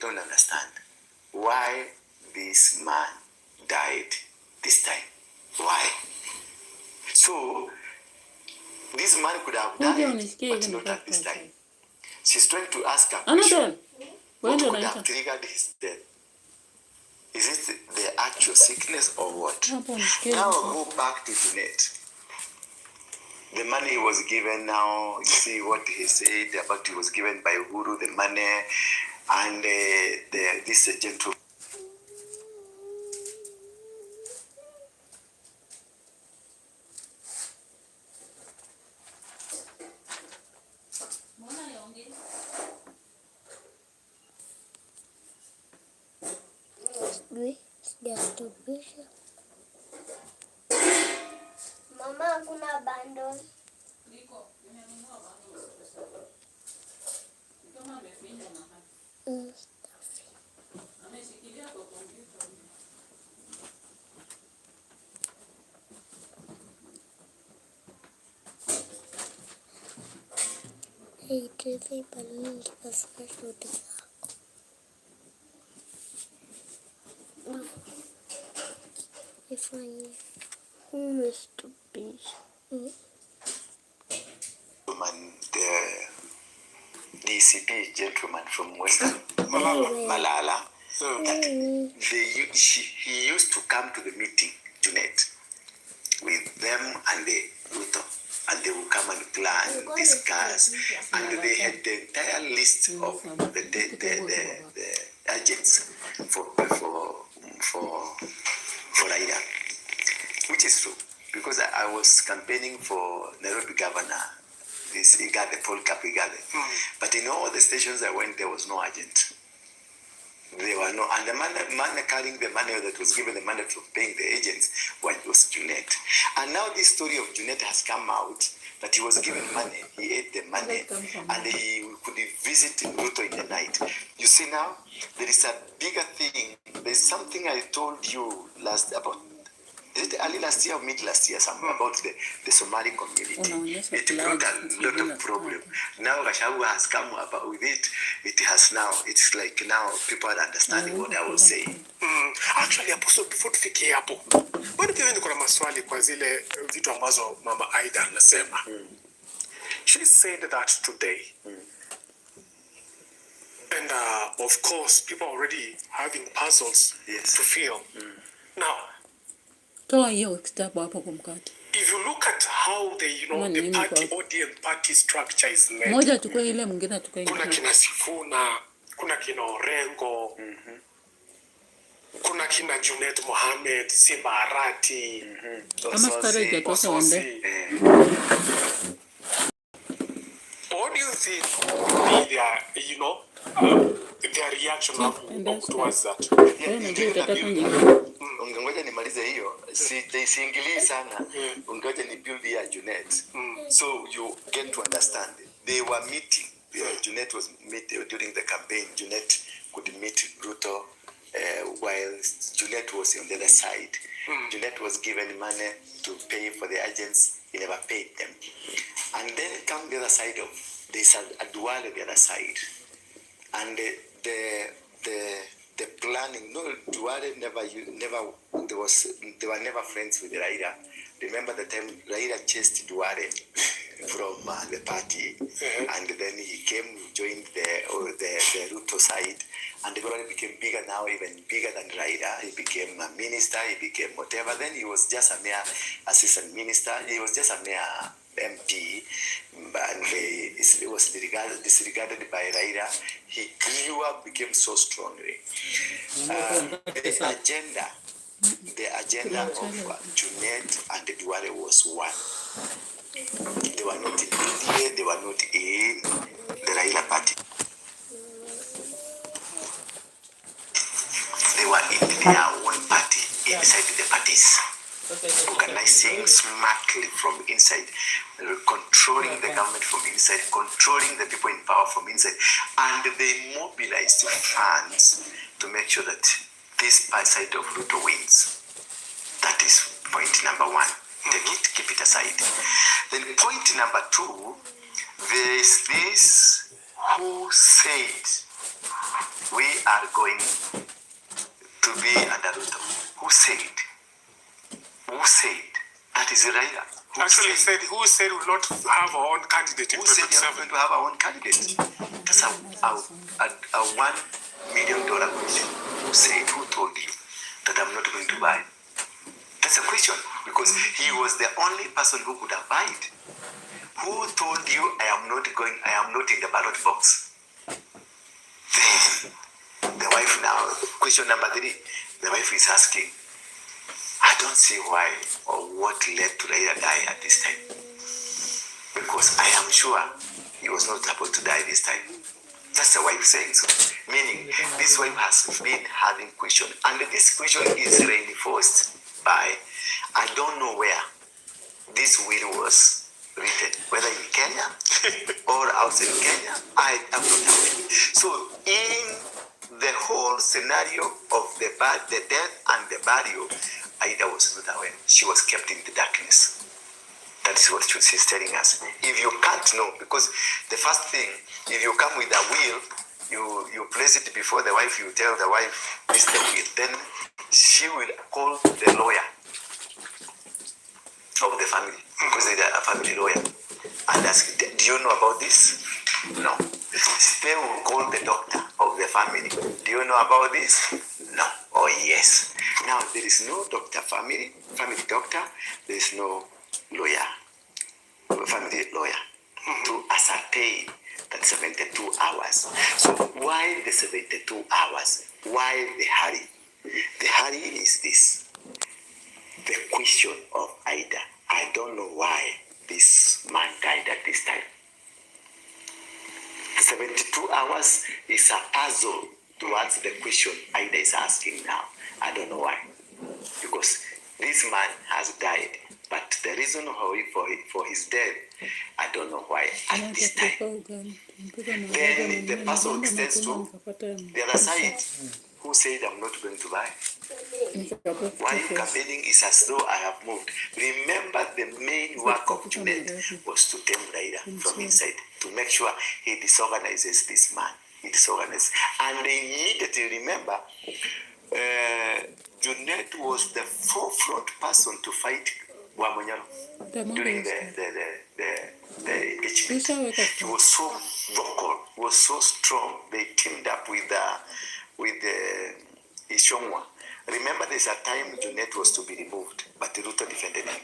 don't understand why this man died this time. Why? So this man could have died, but not at this time. She's trying to ask a question. What could have triggered his death? Is it the actual sickness or what? Now go back to Junet. The money he was given now, you see what he said about he was given by Uhuru, the money, and this gentleman. Mama, kuna bundles. Hey, TV balloons for special design. If I Mr. Beast. The DCP gentleman from Western Malala, that he used to come to the meeting, Junet, with them and the Ruto, and they would come and plan, discuss, and they had the entire list of the agents for Raila, which is true, because I was campaigning for Nairobi governor. He got the Paul Kapigale. But in all the stations I went, there was no agent. There were no, and the man carrying the money that was given the money for paying the agents was Junet. And now this story of Junet has come out that he was given money, he ate the money, and he could visit Ruto in the night. You see now, there is a bigger thing. There's something I told you about. Is it early last year or mid last year, something about the Somali community? It brought a lot of problem. Now Gachagua has come up with it. It's like now people are understanding what I was saying. Actually, Apostle, before tufikie hapo, bado pia niko na maswali kwa zile vitu ambazo Mama Aida anasema. She said that today. And of course, people are already having puzzles to fill. Now, if you look at how the party ODM party structure is made, kuna kina Sifuna, kuna kina Orengo, kuna kina Junet Mohamed, Simba Arati, Ososi. What do you think their reaction towards that? Ungoja nimalize hiyo, siingilii sana. Ungoja ni build ya Junet. So you get to understand. They were meeting. Junet was meeting during the campaign. Junet could meet Ruto while Junet was on the other side. Junet was given money to pay for the agents. He never paid them. And then come the other side of there's a dual on the other side. And the planning, no, Duale they were never friends with Raila. Remember the time Raila chased Duale from the party, and then he joined the Ruto side, and the Duale became bigger now, even bigger than Raila. He became a minister, he became whatever. Then he was just a mere assistant minister. He was just a mere MP, and he was disregarded by Raila. He grew up, became so strongly. The agenda of Junet and Duale was one. They were not in PDA, they were not in the Raila party. They were in their own party, inside the parties. Organizing smartly from inside, controlling the government from inside, controlling the people in power from inside, and they mobilized funds to make sure that this side of Ruto wins. That is point number one. Take it, keep it aside. Then point number two, there is this who said we are going to be under Ruto. Who said? Who said? That is Raila. Actually said, who said we will not have our own candidate in Who said we are 2027? going to have our own candidate? That's a $1 million question. Who said? Who told you that I'm not going to buy? That's a question, because he was the only person who could have buy it. Who told you I am not in the ballot box? The wife now, question number 3, the wife is asking, I don't see why or what led to Raila die at this time. Because I am sure he was not supposed to die this time. That's the wife saying so. Meaning, this wife has been having question. And this question is reinforced by, I don't know where this will was written, whether in Kenya or outside Kenya, I am not aware. So, in the whole scenario of the death and the burial, Aida was not aware. She was kept in the darkness. That is what she's telling us. If you can't know, because the first thing, if you come with a will, you place it before the wife, you tell the wife, this is the will. Then she will call the lawyer of the family, because they are a family lawyer, and ask, do you know about this? No. They will call the doctor of the family. Do you know about this? No. Oh, yes. Now, there is no doctor, family doctor, there is no lawyer, family lawyer, to ascertain that 72 hours. So, why the 72 hours? Why the hurry? The hurry is this. The question of Ida. I don't know why this man died at this time. 72 hours is a puzzle towards the question Ida is asking now. I don't know why. Because this man has died. But the reason for his death, I don't know why at this time. Then the puzzle extends to the other side. Who said I'm not going to buy? Why you campaigning is as though I have moved. Remember, the main work of Junet was to tame Raila from inside, to make sure he disorganizes this man. He disorganizes. And they immediately remember, Junet was the forefront person to fight Wamonyalo during the engagement. He was so vocal, he was so strong. They teamed up with Ishongwa. Remember, there's a time Junet was to be removed, but Ruto defended him.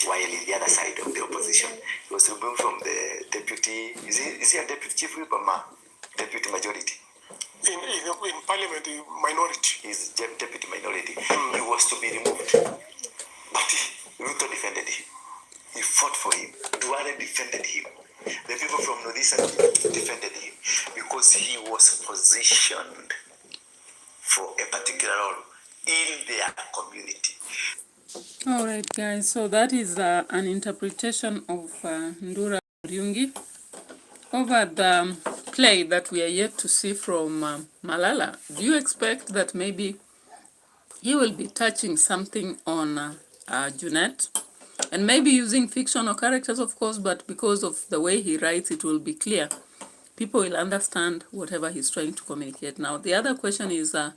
While in the other side of the opposition, he was removed from the deputy. Is he a deputy chief whip or deputy majority? In parliament, minority. He's deputy minority. He was to be removed, but Ruto defended him. He fought for him. Duale defended him. The people from Northeastern defended him because he was positioned for a particular role in their community. All right, guys. So that is an interpretation of Ndura Ryungi over the play that we are yet to see from Malala. Do you expect that maybe he will be touching something on Junet? And maybe using fictional characters, of course, but because of the way he writes, it will be clear. People will understand whatever he's trying to communicate. Now, the other question is the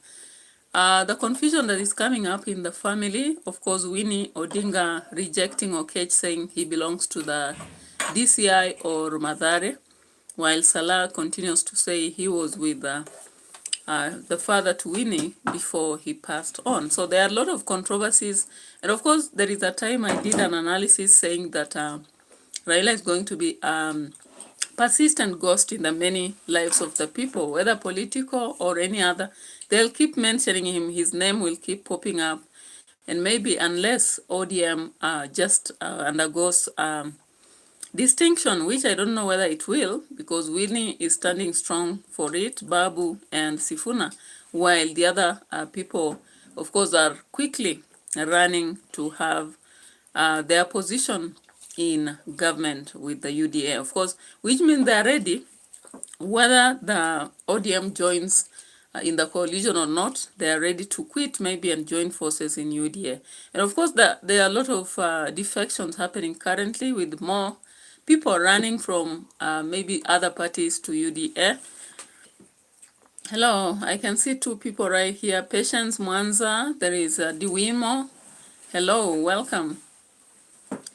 confusion that is coming up in the family. Of course, Winnie Odinga rejecting Okech, saying he belongs to the DCI or Madare, while Salah continues to say he was with the father to Winnie before he passed on. So there are a lot of controversies. And of course, there is a time I did an analysis saying that Raila is going to be persistent ghost in the many lives of the people, whether political or any other. They'll keep mentioning him. His name will keep popping up. And maybe unless ODM just undergoes distinction, which I don't know whether it will, because Winnie is standing strong for it, Babu and Sifuna, while the other people, of course, are quickly running to have their position in government with the UDA, of course, which means they are ready, whether the ODM joins in the coalition or not, they are ready to quit maybe and join forces in UDA. And of course, there are a lot of defections happening currently with more people running from maybe other parties to UDA. Hello, I can see two people right here. Patience Mwanza, there is Diwimo. Hello, welcome.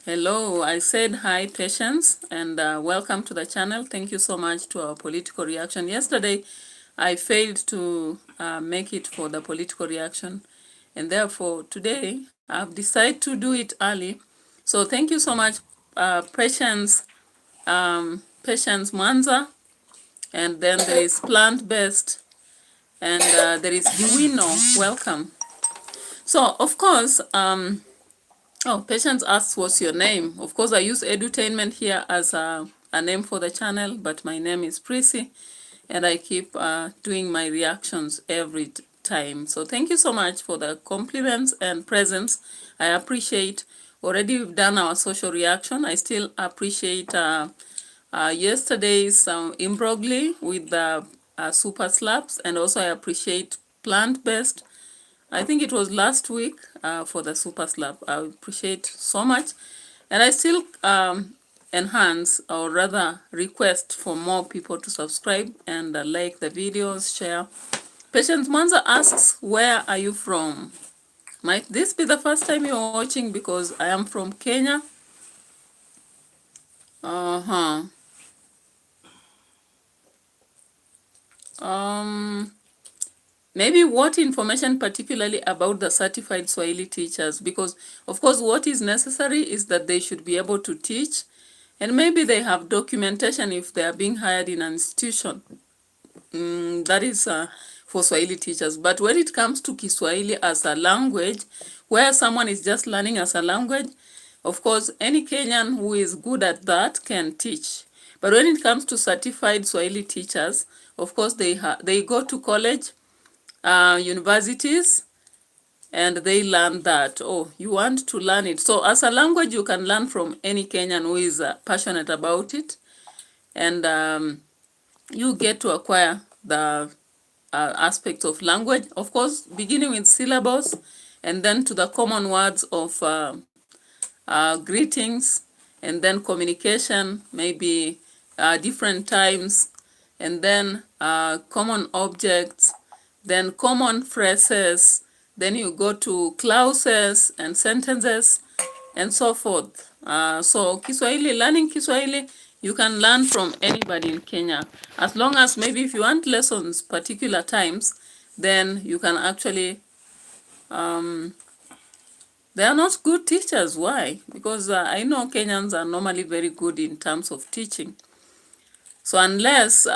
Hello, I said hi, Patience, and welcome to the channel. Thank you so much to our political reaction. Yesterday, I failed to make it for the political reaction, and therefore today I've decided to do it early. So thank you so much, Patience, Patience Mwanza, and then there is Plant-Based, and there is Diwino. Welcome. So of course, Patience asks, what's your name? Of course, I use edutainment here as a name for the channel, but my name is Prissy, and I keep doing my reactions every time. So thank you so much for the compliments and presents. I appreciate. Already we've done our social reaction. I still appreciate yesterday's imbroglio with the super slaps, and also I appreciate plant-based. I think it was last week for the super slap. I appreciate so much, and I still enhance, or rather request, for more people to subscribe and like the videos, share. Patience Manza asks, where are you from? Might this be the first time you're watching? Because I am from Kenya. Maybe what information particularly about the certified Swahili teachers? Because of course what is necessary is that they should be able to teach, and maybe they have documentation if they are being hired in an institution. That is for Swahili teachers. But when it comes to Kiswahili as a language, where someone is just learning as a language, of course, any Kenyan who is good at that can teach. But when it comes to certified Swahili teachers, of course, they go to college, universities, and they learn that. Oh, you want to learn it. So as a language, you can learn from any Kenyan who is passionate about it. And you get to acquire the aspects of language, of course, beginning with syllables, and then to the common words of greetings, and then communication, maybe different times, and then common objects, then common phrases, then you go to clauses and sentences, and so forth. So Kiswahili, learning Kiswahili, you can learn from anybody in Kenya. As long as maybe if you want lessons particular times, then you can actually, they are not good teachers. Why? Because I know Kenyans are normally very good in terms of teaching. So unless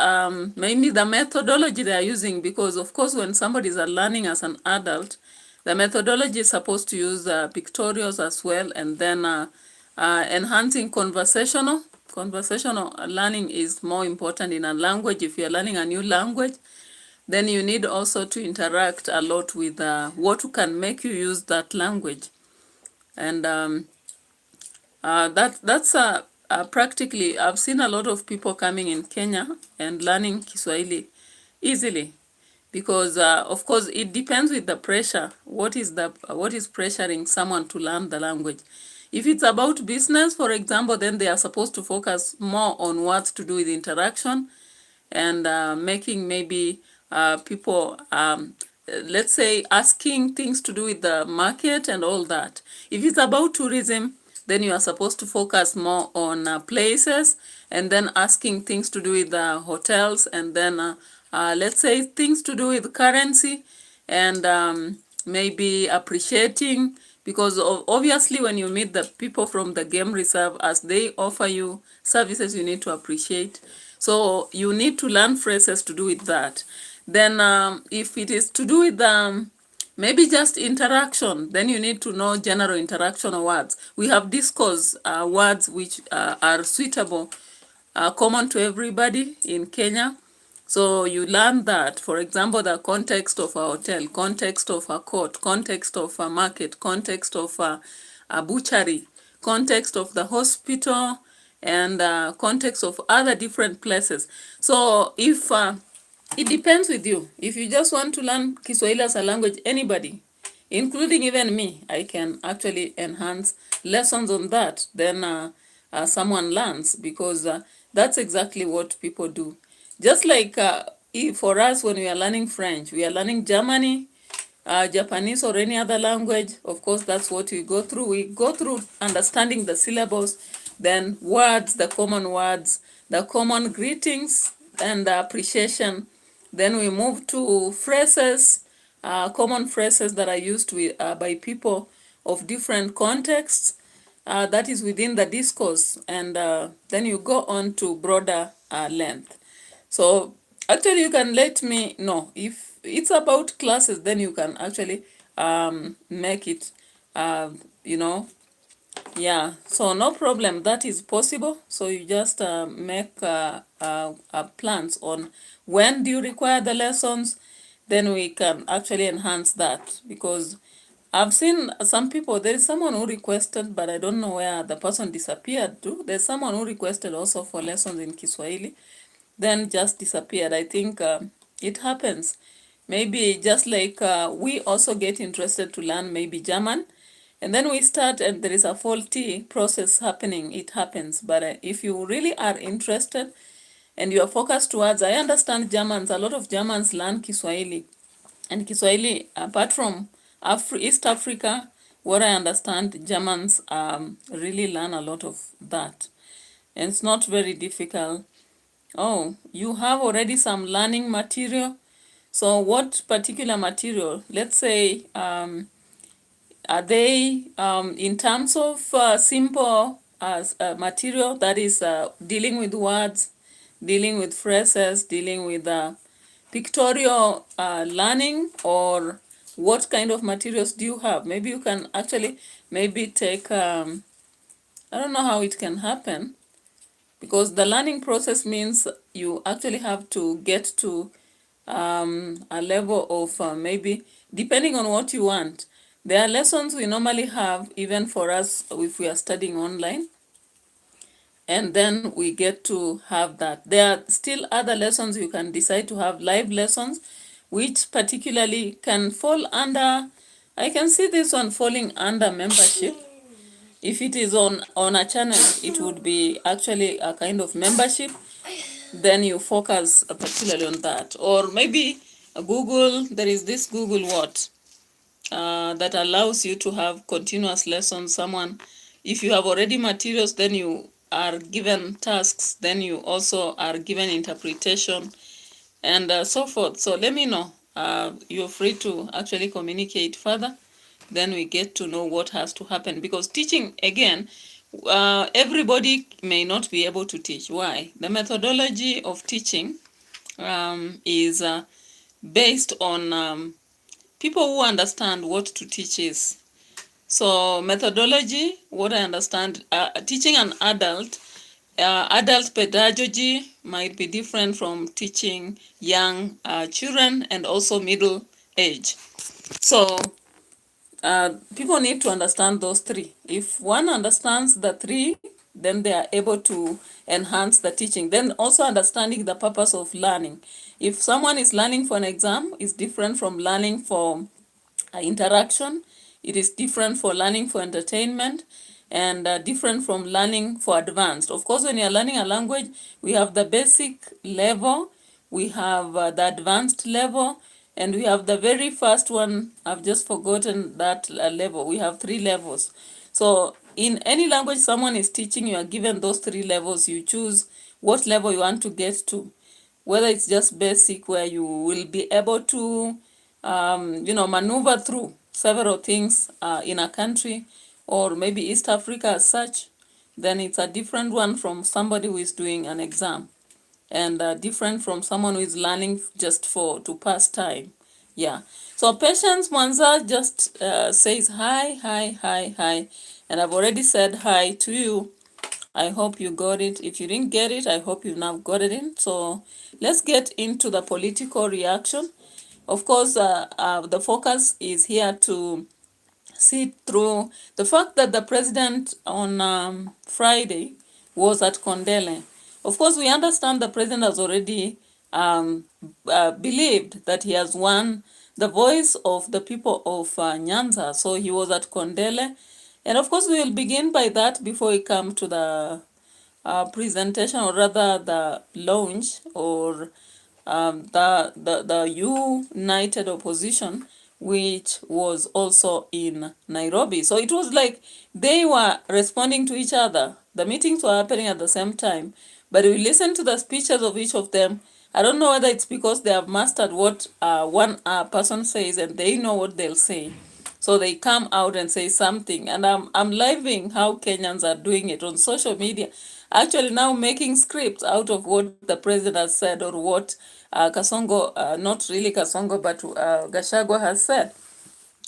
maybe the methodology they are using, because of course when somebody is learning as an adult, the methodology is supposed to use pictorials as well, and then enhancing conversational learning is more important in a language. If you're learning a new language, then you need also to interact a lot with what can make you use that language. And that's practically, I've seen a lot of people coming in Kenya and learning Kiswahili easily, because of course it depends with the pressure. What is pressuring someone to learn the language? If it's about business, for example, then they are supposed to focus more on what's to do with interaction and making maybe people, let's say, asking things to do with the market and all that. If it's about tourism, then you are supposed to focus more on places, and then asking things to do with the hotels, and then let's say things to do with currency, and maybe appreciating, because obviously when you meet the people from the game reserve, as they offer you services, you need to appreciate. So you need to learn phrases to do with that. Then if it is to do with maybe just interaction, then you need to know general interaction words. We have discourse words which are suitable, common to everybody in Kenya. So you learn that, for example, the context of a hotel, context of a court, context of a market, context of a butchery, context of the hospital, and context of other different places. So if it depends with you. If you just want to learn Kiswahili as a language, anybody, including even me, I can actually enhance lessons on that. Then someone learns, because that's exactly what people do. Just like for us, when we are learning French, we are learning Japanese or any other language. Of course, that's what we go through. We go through understanding the syllables, then words, the common greetings, and the appreciation. Then we move to phrases, common phrases that are used by people of different contexts. That is within the discourse, and then you go on to broader length. So actually you can let me know if it's about classes, then you can actually make it, you know, yeah, so no problem, that is possible. So you just make plans on when do you require the lessons, then we can actually enhance that. Because I've seen some people, there is someone who requested, but I don't know where the person disappeared to. There's someone who requested also for lessons in Kiswahili, then just disappeared. I think it happens. Maybe just like we also get interested to learn maybe German, and then we start and there is a faulty process happening. It happens. But if you really are interested and you are focused towards, I understand Germans, a lot of Germans learn Kiswahili. And Kiswahili, apart from East Africa, what I understand, Germans really learn a lot of that. And it's not very difficult. Oh, you have already some learning material. So what particular material? Let's say, are they in terms of simple material, that is dealing with words, dealing with phrases, dealing with pictorial learning, or what kind of materials do you have? Maybe you can actually maybe take, I don't know how it can happen, because the learning process means you actually have to get to a level of maybe, depending on what you want. There are lessons we normally have, even for us, if we are studying online, and then we get to have that. There are still other lessons you can decide to have, live lessons, which particularly can fall under, I can see this one falling under membership. If it is on a channel, it would be actually a kind of membership. Then you focus particularly on that. Or maybe Google, there is this Google what? That allows you to have continuous lessons. If you have already materials, then you are given tasks, then you also are given interpretation, and so forth. So let me know. You're free to actually communicate further. Then we get to know what has to happen. Because teaching, again, everybody may not be able to teach. Why? The methodology of teaching is based on people who understand what to teach is. So methodology, what I understand, teaching an adult pedagogy might be different from teaching young children and also middle age. So people need to understand those three. If one understands the three, then they are able to enhance the teaching. Then also understanding the purpose of learning. If someone is learning for an exam, is different from learning for interaction. It is different for learning for entertainment, and different from learning for advanced. Of course, when you're learning a language, we have the basic level, we have the advanced level, and we have the very first one. I've just forgotten that level. We have 3 levels. So in any language someone is teaching, you are given those 3 levels. You choose what level you want to get to, whether it's just basic, where you will be able to maneuver through several things in a country, or maybe East Africa as such. Then it's a different one from somebody who is doing an exam, and different from someone who is learning just to pass time. Yeah. So Patience Mwanza just says hi, and I've already said hi to you. I hope you got it. If you didn't get it, I hope you now got it in. So let's get into the political reaction. Of course, the focus is here to see through the fact that the president on Friday was at Kondele. Of course, we understand the president has already believed that he has won the voice of the people of Nyanza. So he was at Kondele. And of course, we will begin by that before we come to the presentation, or rather the launch, or the united opposition, which was also in Nairobi. So it was like they were responding to each other. The meetings were happening at the same time, but we listened to the speeches of each of them. I don't know whether it's because they have mastered what one person says and they know what they'll say. So they come out and say something. And I'm loving how Kenyans are doing it on social media. Actually now making scripts out of what the president has said or what Kasongo, not really Kasongo, but Gachagua has said.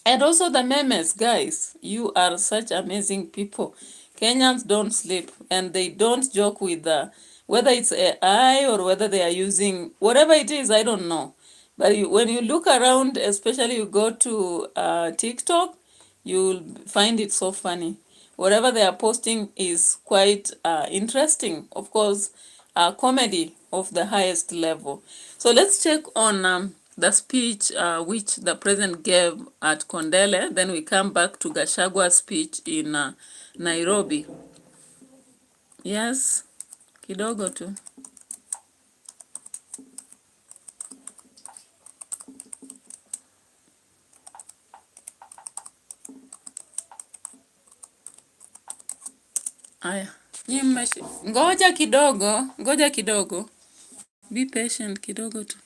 And also the memes, guys. You are such amazing people. Kenyans don't sleep and they don't joke with whether it's AI or whether they are using whatever it is, I don't know. But when you look around, especially you go to TikTok, you'll find it so funny. Whatever they are posting is quite interesting. Of course, comedy of the highest level. So let's check on the speech which the president gave at Kondele. Then we come back to Gachagua's speech in Nairobi. Yes, kidogo tu. Aya, ngoja kidogo. Be patient kidogo tu.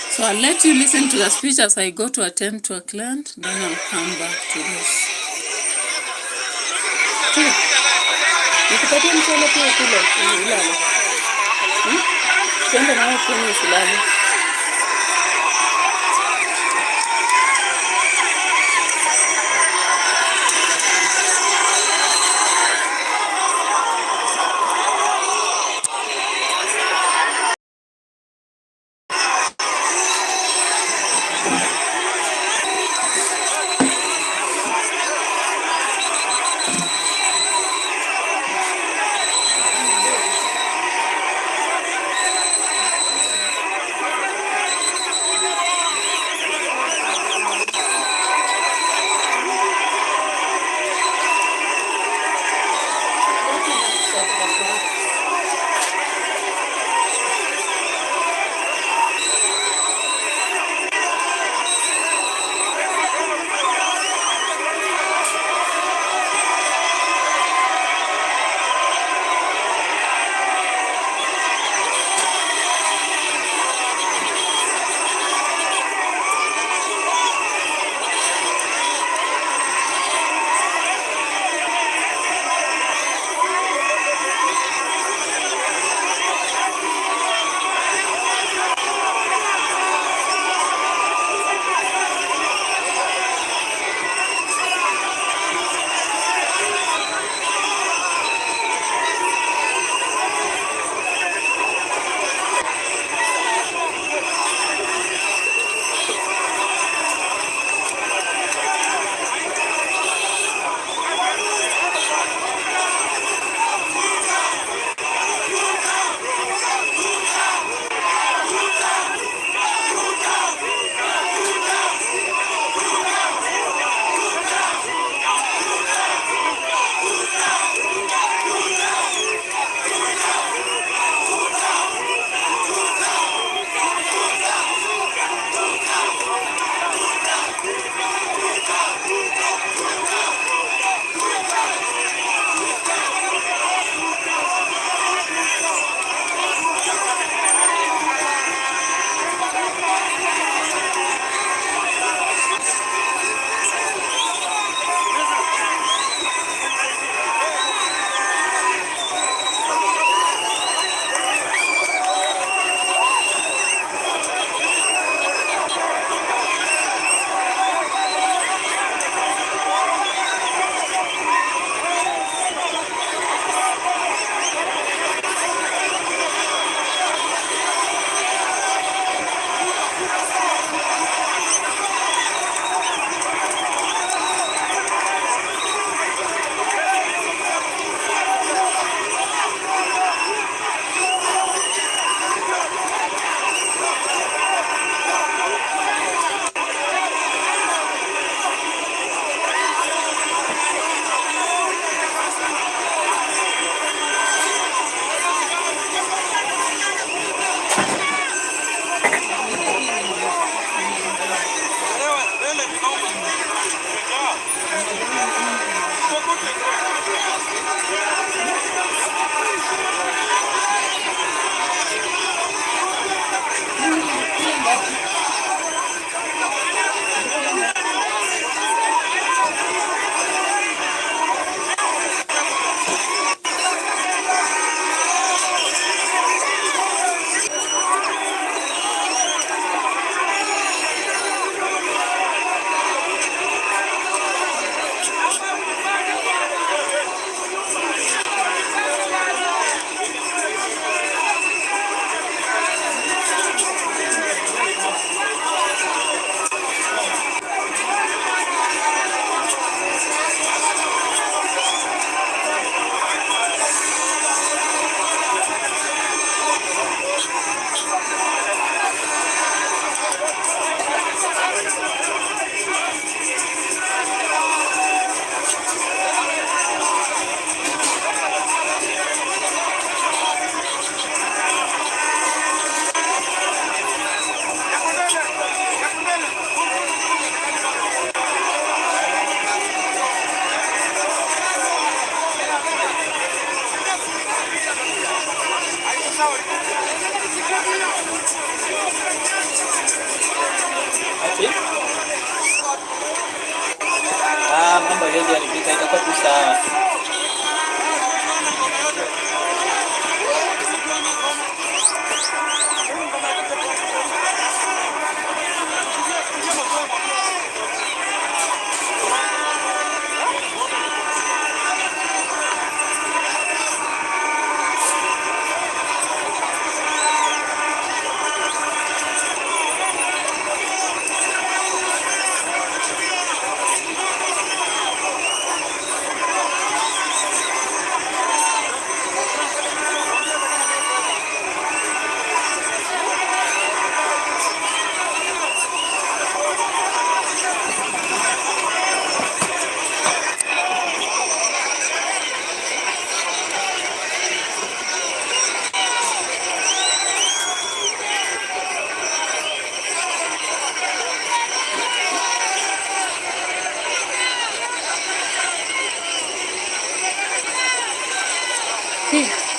So I'll let you listen to the speech as I go to attend to a client, then I'll come back to this. Nikupatie mchele pia kule ulale. Twende nawe kwenye usilale.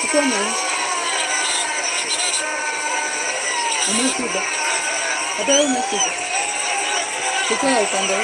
Chukua na hii. Umeshiba. Hata wewe umeshiba. Chukua upande huu.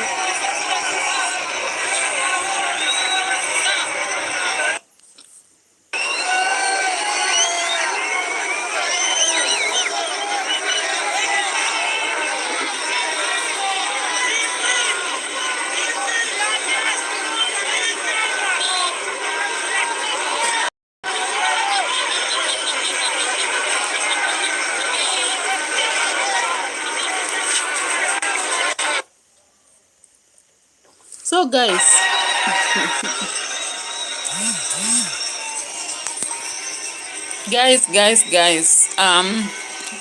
So guys,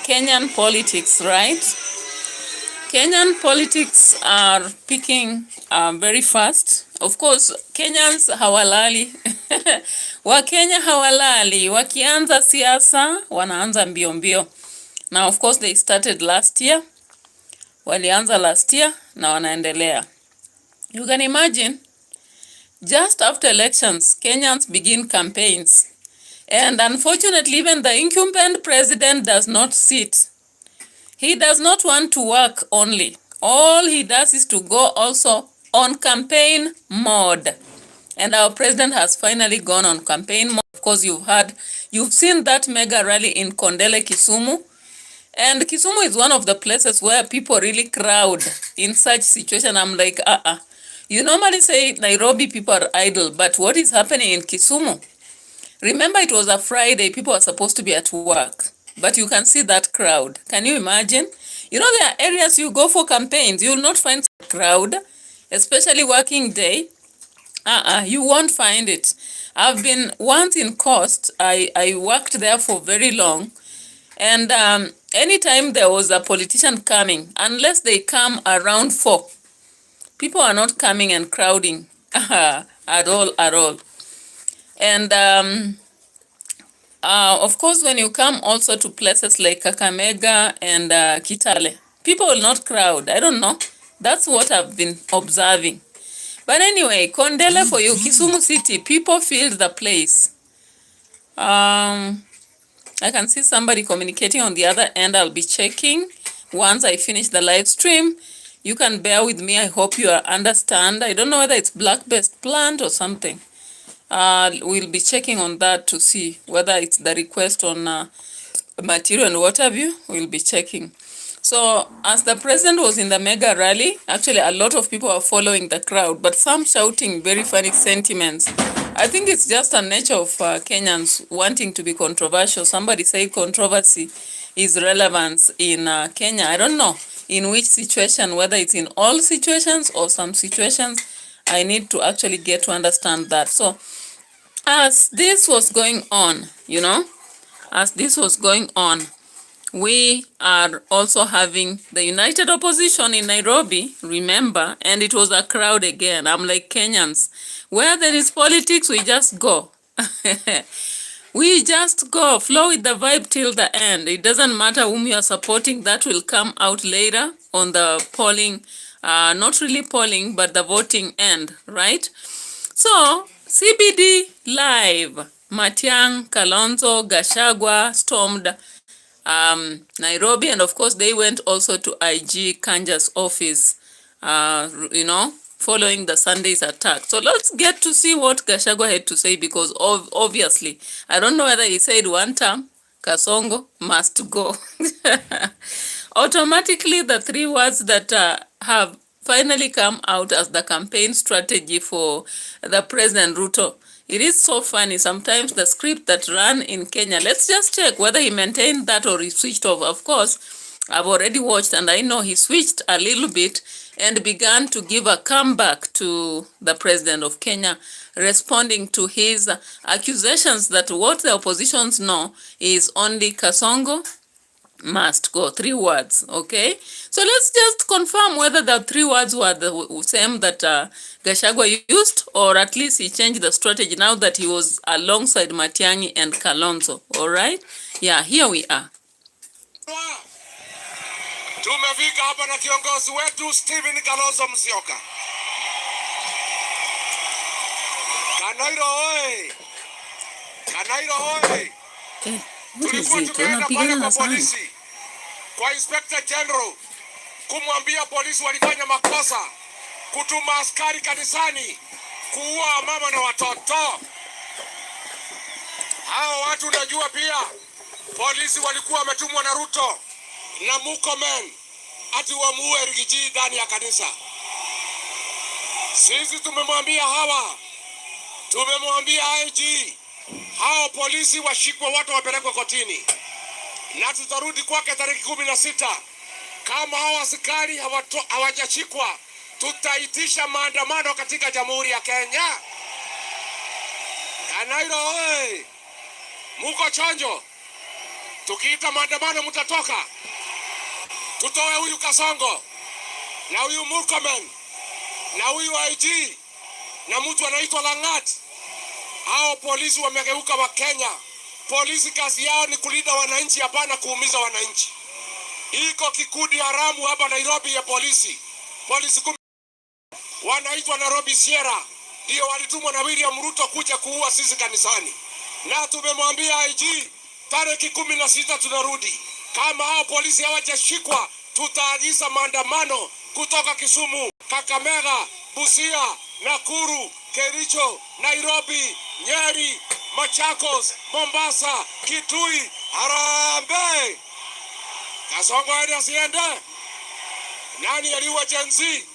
Kenyan politics, right? Kenyan politics are picking very fast. Of course, Kenyans hawalali. Wakenya hawalali. Wakianza siasa, wanaanza mbio mbio. Now, of course, they started last year. Walianza last year na wanaendelea. You can imagine, just after elections, Kenyans begin campaigns. And unfortunately, even the incumbent president does not sit. He does not want to work only. All he does is to go also on campaign mode. And our president has finally gone on campaign mode. Of course, you've seen that mega rally in Kondele, Kisumu. And Kisumu is one of the places where people really crowd in such situation. I'm like, You normally say Nairobi people are idle, but what is happening in Kisumu? Remember, it was a Friday, people are supposed to be at work, but you can see that crowd. Can you imagine? You know, there are areas you go for campaigns, you will not find a crowd, especially working day. You won't find it. I've been once in Coast, I worked there for very long, and anytime there was a politician coming, unless they come around 4, people are not coming and crowding at all. And of course, when you come also to places like Kakamega and Kitale, people will not crowd. I don't know. That's what I've been observing. But anyway, Kondele for you, Kisumu City, people filled the place. I can see somebody communicating on the other end. I'll be checking once I finish the live stream. You can bear with me. I hope you understand. I don't know whether it's black-based plant or something. We'll be checking on that to see whether it's the request on material and what have you. We'll be checking. So as the president was in the mega rally, actually a lot of people are following the crowd, but some shouting very funny sentiments. I think it's just a nature of Kenyans wanting to be controversial. Somebody said controversy is relevant in Kenya. I don't know in which situation, whether it's in all situations or some situations. I need to actually get to understand that. So as this was going on, we are also having the United Opposition in Nairobi, remember, and it was a crowd again. I'm like, Kenyans, where there is politics, we just go. We just go, flow with the vibe till the end. It doesn't matter whom you are supporting, that will come out later on the polling, not really polling, but the voting end, right? So, CBD live, Matiang, Kalonzo, Gachagua stormed Nairobi, and of course they went also to IG Kanja's office, following the Sunday's attack. So let's get to see what Gachagua had to say, because obviously, I don't know whether he said one term, Kasongo must go. Automatically, the three words that have finally come out as the campaign strategy for the President Ruto. It is so funny. Sometimes the script that ran in Kenya, let's just check whether he maintained that or he switched off. Of course, I've already watched and I know he switched a little bit and began to give a comeback to the President of Kenya, responding to his accusations that what the oppositions know is only Kasongo must go. 3 words, okay? So let's just confirm whether the 3 words were the same that Gachagua used, or at least he changed the strategy now that he was alongside Matiang'i and Kalonzo, all right? Yeah, here we are. Tumefika hapa na kiongozi wetu Stephen Kalonzo Musyoka. Kanairo hoye! Kanairo hoye! Tulikuwa tumeenda pale kwa polisi, kwa Inspector General, kumwambia polisi walifanya makosa, kutuma askari kanisani, kuua mama na watoto. Hao watu unajua pia, polisi walikuwa wametumwa na Ruto na Mukhozi ati wamuue Rigiji ndani ya kanisa. Sisi tumemwambia hawa, tumemwambia IG, hao polisi washikwe, watu wapelekwe kotini, na tutarudi kwake tarehe 16. Kama hao askari hawajashikwa, tutaitisha maandamano katika Jamhuri ya Kenya. Kanairo oi, muko chonjo? Tukiita maandamano mtatoka? Tutoe huyu Kasongo na huyu Mukhozi na huyu IG na mtu anaitwa Langat. Hao polisi wamegeuka wa Kenya. Polisi kazi yao ni kulinda wananchi, hapana kuumiza wananchi. Iko kikundi haramu hapa Nairobi ya polisi. Polisi wanaitwa Nairobi Sierra, ndio walitumwa na William Ruto kuja kuua sisi kanisani. Na tumemwambia IG tarehe 16 tunarudi. Kama hao polisi hawajashikwa, tutaagiza maandamano kutoka Kisumu, Kakamega, Busia, Nakuru, Kericho, Nairobi, Nyeri, Machakos, Mombasa, Kitui. Harambee! Kasongo aende asiende? Nani aliua Gen Z?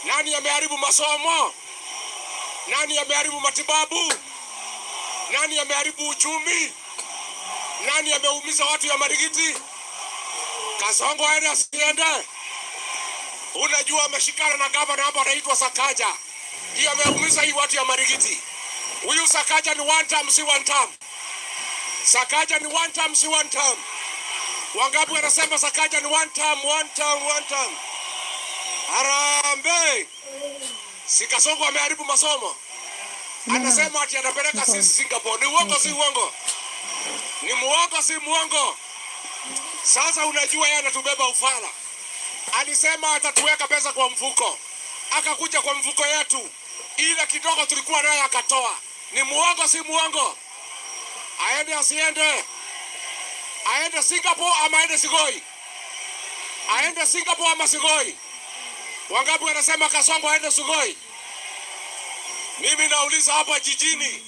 Nani ameharibu masomo? Nani ameharibu matibabu? Nani ameharibu uchumi? Nani ameumiza watu ya Marigiti? Kasongo aende asiende? Unajua ameshikana na gavana hapa anaitwa Sakaja. Ndiye ameumiza hii watu ya Marigiti. Huyu Sakaja ni one term, si one term. Sakaja ni one term, si one term. Wangapi wanasema Sakaja ni one term, one term, one term? Harambee! Si Kasongo ameharibu masomo. Anasema ati anapeleka sisi Singapore. Ni uongo, si uongo? Ni muongo, si muongo? Sasa unajua yeye anatubeba ufala. Alisema atatuweka pesa kwa mfuko. Akakuja kwa mfuko yetu. Ile kidogo tulikuwa naye akatoa. Ni muongo, si muongo? Aende asiende? Aende Singapore ama aende Sigoi? Aende Singapore ama Sigoi? Wangapi wanasema Kasongo aende Sigoi? Mimi nauliza hapa jijini,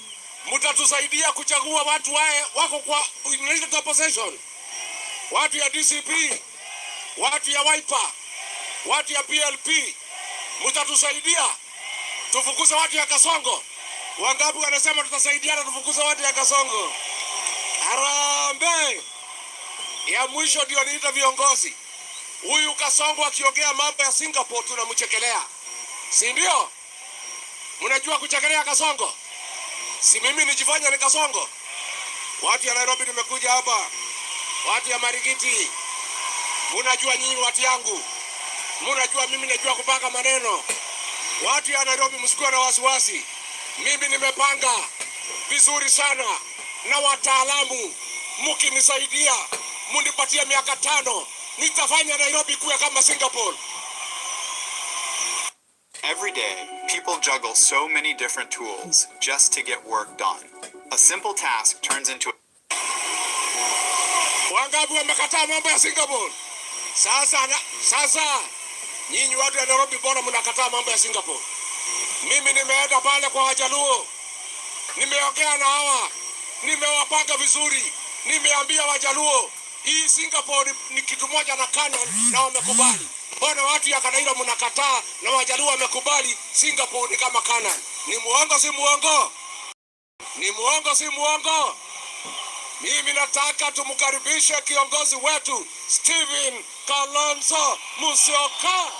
mtatusaidia kuchagua watu wako kwa United Opposition? Watu ya DCP, watu ya Wiper, watu ya PLP, mtatusaidia tufukuze watu ya Kasongo? Wangapi wanasema tutasaidiana tufukuze watu ya Kasongo? Harambee! Ya mwisho ndio niita viongozi. Huyu Kasongo akiongea mambo ya Singapore tunamchekelea. Si ndio? Mnajua kuchekelea Kasongo? Si mimi nijifanya ni Kasongo? Watu ya Nairobi nimekuja hapa. Watu ya Marigiti. Mnajua nyinyi watu yangu. Mnajua mimi najua kupanga maneno. Watu ya Nairobi msikuwe na wasiwasi. Mimi nimepanga vizuri sana na wataalamu. Mkinisaidia, munipatia miaka 5, nitafanya Nairobi kuwa kama Singapore. Every day, people juggle so many different tools just to get work done. A simple task turns into a... Wangapi wamekataa mambo ya Singapore? Sasa Nyinyi watu ya Nairobi, mbona mnakataa mambo ya Singapore? Mimi nimeenda pale kwa Wajaluo, nimeongea na hawa, nimewapanga vizuri, nimeambia Wajaluo hii Singapore ni kitu moja na Canaan, na wamekubali. Mbona watu ya Kanairo mnakataa na Wajaluo wamekubali Singapore ni kama Canaan? Ni muongo si muongo? Ni muongo si muongo? Mimi nataka tumkaribishe kiongozi wetu Stephen Kalonzo Musyoka.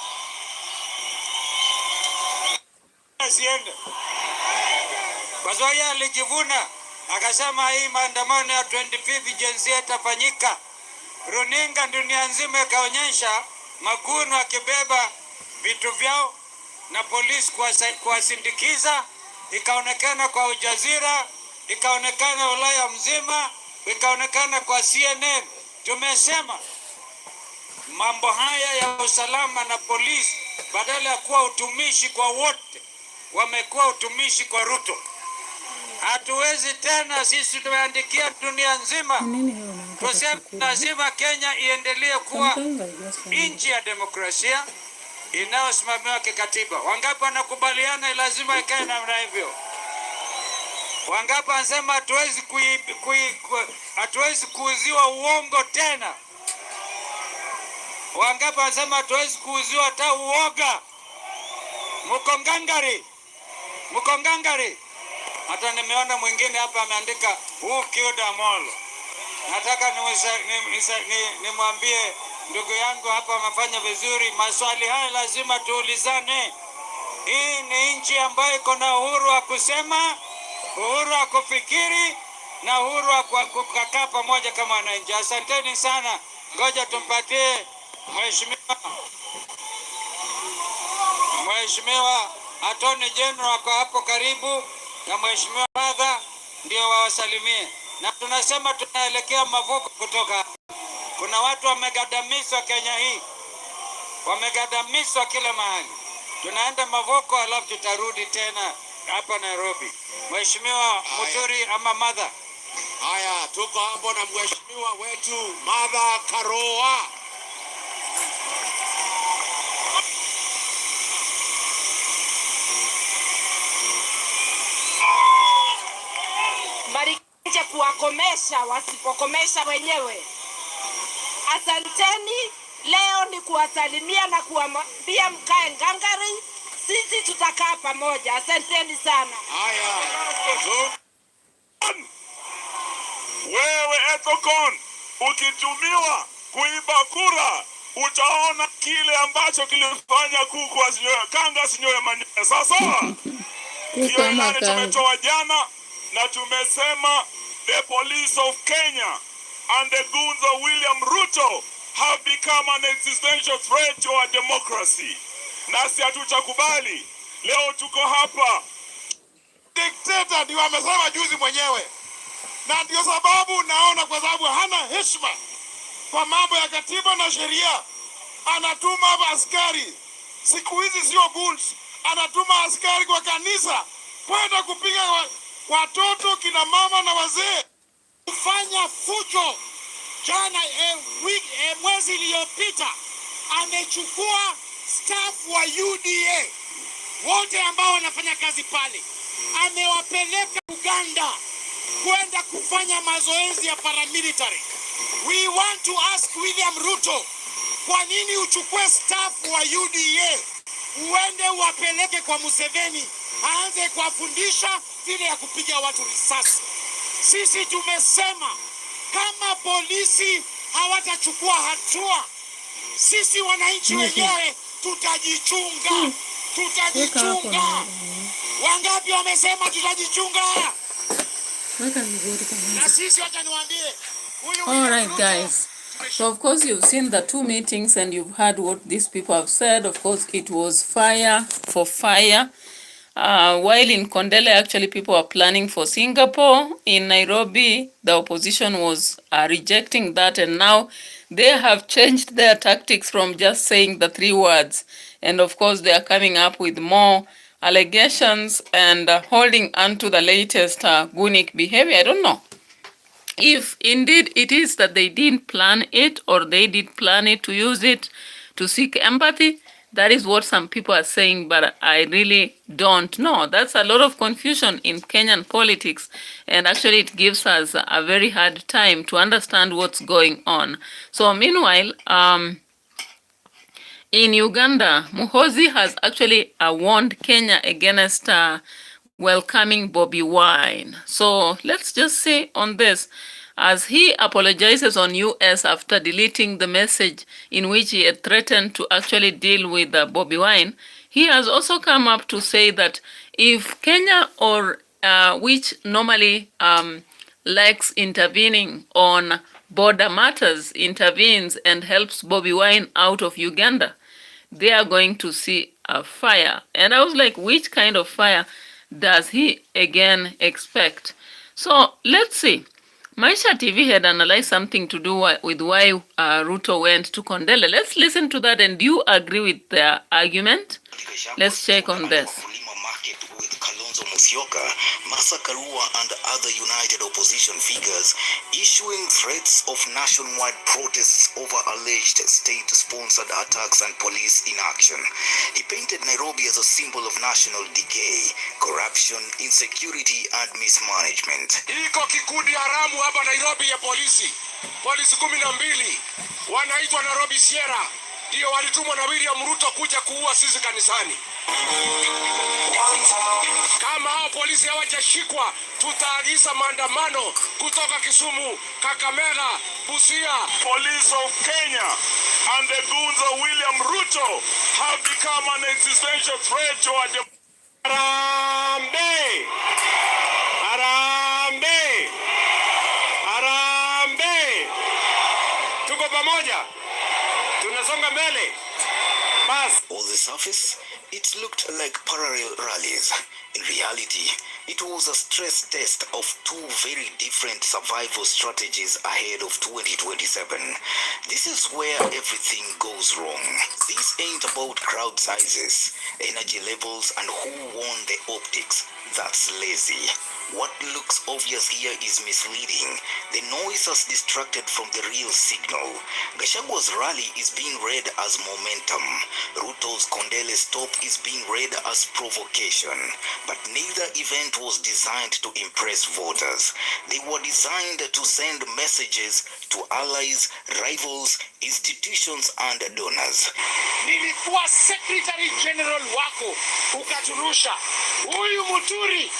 Asiende. Kwa sababu yeye alijivuna akasema hii maandamano ya 25th Gen Z itafanyika. Runinga dunia nzima ikaonyesha makundi wakibeba vitu vyao na polisi kuwasindikiza, ikaonekana kwa Ujazira, ikaonekana Ulaya mzima, ikaonekana kwa CNN. Tumesema mambo haya ya usalama na polisi badala ya kuwa utumishi kwa wote wamekuwa utumishi kwa Ruto. Hatuwezi tena sisi tumeandikia dunia nzima tuseme lazima Kenya iendelee kuwa nchi ya demokrasia inayosimamiwa kikatiba. Wangapi wanakubaliana lazima ikae namna hivyo? Wangapi wanasema hatuwezi kuuziwa uongo tena? Wangapi wanasema hatuwezi kuuziwa hata uoga? Mukongangari. Hata nimeona mwingine hapa ameandika who killed Amolo. Nataka nimwambie ndugu yangu hapa amefanya vizuri. Maswali haya lazima tuulizane. Hii ni nchi ambayo iko na uhuru wa kusema, uhuru wa kufikiri na uhuru wa kukaa pamoja kama wananchi. Asanteni sana. Ngoja tumpatie Mheshimiwa Attorney General wako hapo karibu na Mheshimiwa Father ndio wawasalimie. Na tunasema tunaelekea mavuko kutoka hapa. Kuna watu wamegadamizwa Kenya hii. Wamegadamizwa kila mahali. Tunaenda mavuko alafu tutarudi tena hapa Nairobi. Mheshimiwa Muturi ama Mother. Haya, tuko hapo na mheshimiwa wetu Mother Karua. Barikije kuwakomesha wasipokomesha wenyewe. Asanteni, leo ni kuwasalimia na kuambia mkae ngangari, sisi tutakaa pamoja. Asanteni sana. Haya. Wewe Ethocon, ukitumiwa kuiba kura, utaona kile ambacho kilifanya kuku asinyoe kanga asinyoe manyoya. Sasa hiyo ilani tumetoa jana na tumesema the police of Kenya and the goons of William Ruto have become an existential threat to our democracy. Nasi hatutakubali. Leo tuko hapa. Dikteta ndio amesema juzi mwenyewe. Na ndio sababu naona kwa sababu hana heshima kwa mambo ya katiba na sheria, anatuma askari. Siku hizi sio goons, anatuma askari kwa kanisa kwenda kupiga watoto, kina mama na wazee, kufanya fujo. Jana mwezi iliyopita amechukua staff wa UDA wote ambao wanafanya kazi pale, amewapeleka Uganda kwenda kufanya mazoezi ya paramilitary. We want to ask William Ruto, kwa nini uchukue staff wa UDA uende wapeleke kwa Museveni aanze kuwafundisha vile ya kupiga watu risasi? Sisi tumesema kama polisi hawatachukua hatua, sisi wananchi wenyewe tutajichunga. Wangapi wamesema tutajichunga? Na sisi wacha niwaambie. All right, guys. So, of course, you've seen the two meetings and you've heard what these people have said. Of course, it was fire for fire. While in Kondele, actually, people were planning for Singapore. In Nairobi, the opposition was rejecting that. And now they have changed their tactics from just saying the 3 words. And, of course, they are coming up with more allegations and holding on to the latest Gunic behavior. I don't know if indeed it is that they didn't plan it or they did plan it to use it to seek empathy. That is what some people are saying, but I really don't know. That's a lot of confusion in Kenyan politics, and actually it gives us a very hard time to understand what's going on. So meanwhile, in Uganda, Mukhozi has actually warned Kenya against welcoming Bobby Wine. So let's just say on this, as he apologizes on US after deleting the message in which he had threatened to actually deal with Bobby Wine, he has also come up to say that if Kenya or which normally likes intervening on border matters, intervenes and helps Bobby Wine out of Uganda, they are going to see a fire. And I was like, which kind of fire does he again expect? So let's see. Maisha TV had analyzed something to do with why Ruto went to Kondele. Let's listen to that. And do you agree with their argument? Let's check on this. Musyoka, Martha Karua and other united opposition figures issuing threats of nationwide protests over alleged state-sponsored attacks and police inaction. He painted Nairobi as a symbol of national decay, corruption, insecurity and mismanagement. Iko kikundi haramu hapa Nairobi ya polisi 12 wanaitwa Nairobi Sierra, ndio walitumwa na William Ruto kuja kuua sisi kanisani. Kama hao polisi hawajashikwa, tutaagiza maandamano kutoka Kisumu, Kakamega, Busia. Police of Kenya and the goons of William Ruto have become an existential threat to our democracy. Harambee! Harambee! Harambee! Tuko pamoja. Tunasonga mbele. On the surface, it looked like parallel rallies. In reality, it was a stress test of two very different survival strategies ahead of 2027. This is where everything goes wrong. This ain't about crowd sizes, energy levels, and who won the optics. That's lazy. What looks obvious here is misleading. The noise has distracted from the real signal. Gachagua's rally is being read as momentum. Ruto's Kondele stop is being read as provocation. But neither event was designed to impress voters. They were designed to send messages to allies, rivals, institutions, and donors. Nilikuwa Secretary General wako, ukaturusha. Huyu Muturi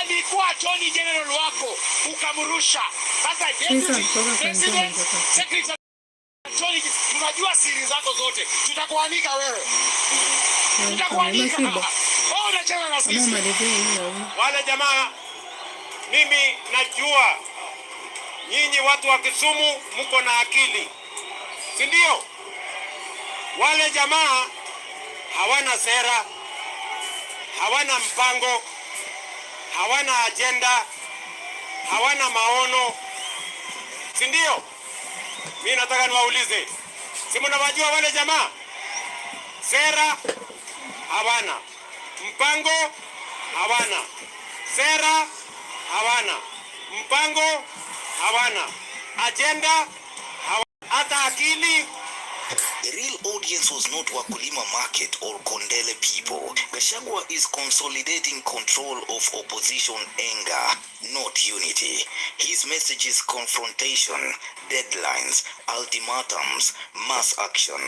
alikuwa Attorney General wako, ukamrusha. Sasa Deputy President, Secretary Attorney, tunajua siri zako zote. Tutakuanika wewe. Tutakuanika. Oh, unacheza na sisi. Wale jamaa, mimi najua nyinyi watu wa Kisumu mko na akili. Si ndio? Wale jamaa hawana sera, hawana mpango, hawana agenda, hawana maono. Si ndio? Mimi nataka niwaulize. Si mnawajua wale jamaa? Sera hawana, mpango hawana, sera hawana, mpango hawana, agenda hawana, hata akili. The real audience was not Wakulima Market or Kondele people. Gachagua is consolidating control of opposition anger, not unity. His message is confrontation, deadlines, ultimatums, mass action.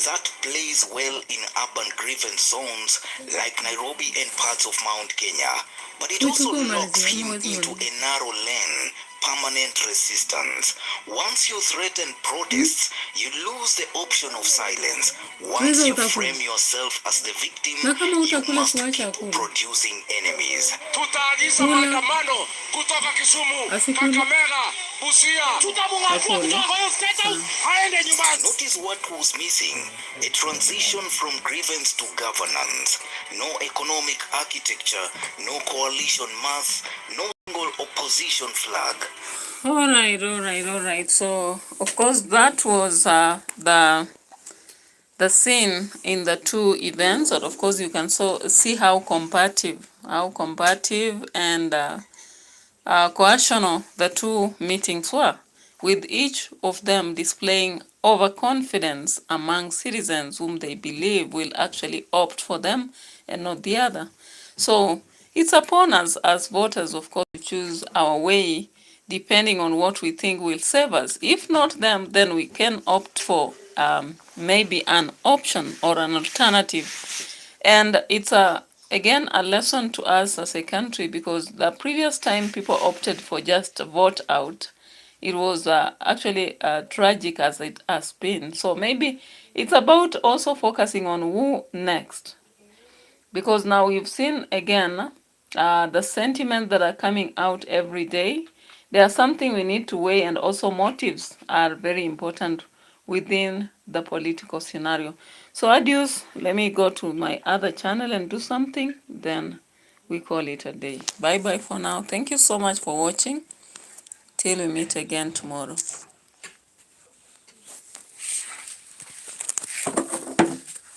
That plays well in urban grievance zones like Nairobi and parts of Mount Kenya. But it also locks him into a narrow lane, permanent resistance. Once you threaten protests, you lose the option of silence. Once you frame yourself as the victim, you must keep producing enemies. Tutaagiza maandamano kutoka Kisumu, Kakamega, Busia. Tutamng'atua kutoka kwa State House, haende nyumbani. Notice what was missing: a transition from grievance to governance. No economic architecture, no coalition math, no single opposition flag. All right. So, of course, that was the scene in the two events. And of course, you can see how comparative and coercional the two meetings were. with each of them displaying overconfidence among citizens whom they believe will actually opt for them and not the other. So it's upon us as voters, of course, to choose our way depending on what we think will save us. If not them, then we can opt for maybe an option or an alternative. And it's again a lesson to us as a country, because the previous time people opted for just vote out, it was actually tragic as it has been. So maybe it's about also focusing on who next, because now we've seen again the sentiments that are coming out every day. There's something we need to weigh, and also motives are very important within the political scenario. So adios, let me go to my other channel and do something, then we call it a day. Bye bye for now. Thank you so much for watching. Till we meet again tomorrow.